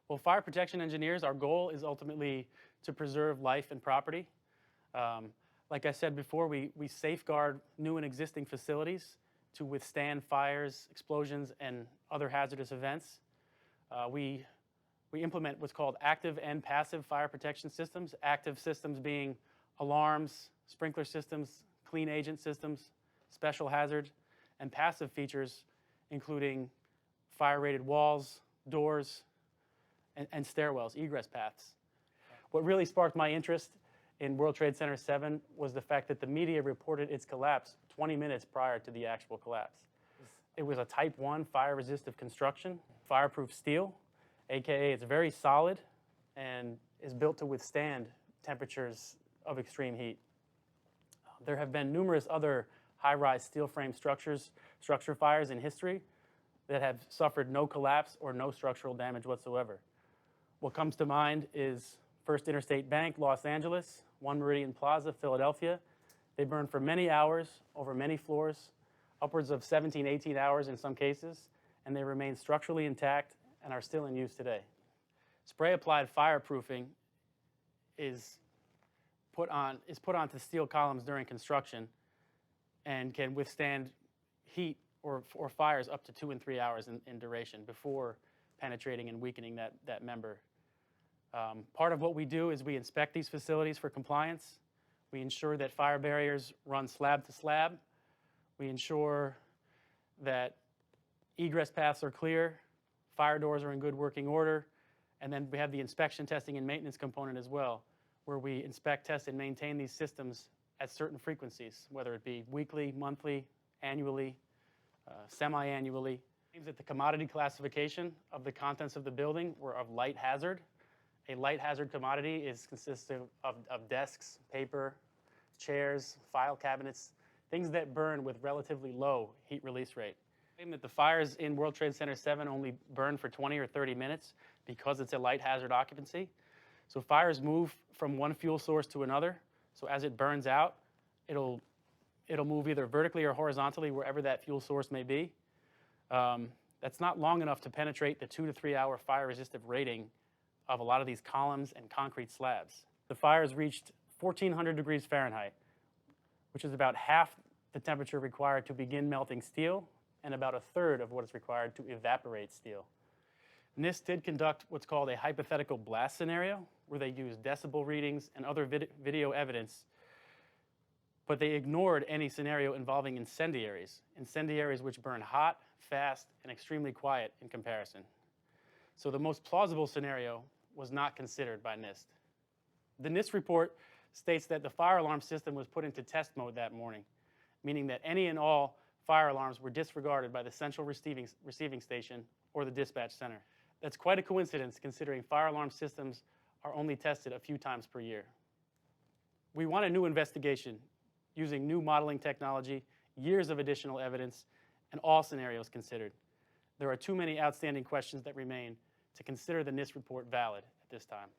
Well, fire protection engineers, our goal is ultimately to preserve life and property. Like I said before, we safeguard new and existing facilities to withstand fires, explosions, and other hazardous events. We implement what's called active and passive fire protection systems. Active systems being alarms, sprinkler systems, clean agent systems, special hazard, and passive features including fire-rated walls, doors, and stairwells, egress paths. What really sparked my interest in World Trade Center 7 was the fact that the media reported its collapse 20 minutes prior to the actual collapse. It was a Type 1 fire-resistive construction, fireproof steel, aka it's very solid and is built to withstand temperatures of extreme heat. There have been numerous other high-rise steel frame structure fires in history that have suffered no collapse or no structural damage whatsoever. What comes to mind is First Interstate Bank, Los Angeles, One Meridian Plaza, Philadelphia. They burned for many hours, over many floors, upwards of 17, 18 hours in some cases, and they remain structurally intact and are still in use today. Spray-applied fireproofing is put onto steel columns during construction and can withstand heat or fires up to 2 and 3 hours in duration before penetrating and weakening that member. Part of what we do is we inspect these facilities for compliance. We ensure that fire barriers run slab to slab. We ensure that egress paths are clear, fire doors are in good working order, and then we have the inspection, testing, and maintenance component as well, where we inspect, test, and maintain these systems at certain frequencies, whether it be weekly, monthly, annually, semi-annually. That the commodity classification of the contents of the building were of light hazard. A light hazard commodity consists of desks, paper, chairs, file cabinets, things that burn with relatively low heat release rate. That the fires in World Trade Center 7 only burn for 20 or 30 minutes because it's a light hazard occupancy. So fires move from one fuel source to another. So as it burns out, it'll move either vertically or horizontally wherever that fuel source may be. That's not long enough to penetrate the 2 to 3 hour fire resistive rating of a lot of these columns and concrete slabs. The fires reached 1,400 degrees Fahrenheit, which is about half the temperature required to begin melting steel and about a third of what is required to evaporate steel. NIST did conduct what's called a hypothetical blast scenario, where they used decibel readings and other video evidence, but they ignored any scenario involving incendiaries which burn hot, fast, and extremely quiet in comparison. So the most plausible scenario was not considered by NIST. The NIST report states that the fire alarm system was put into test mode that morning, meaning that any and all fire alarms were disregarded by the central receiving station or the dispatch center. That's quite a coincidence considering fire alarm systems are only tested a few times per year. We want a new investigation using new modeling technology, years of additional evidence, and all scenarios considered. There are too many outstanding questions that remain to consider the NIST report valid at this time.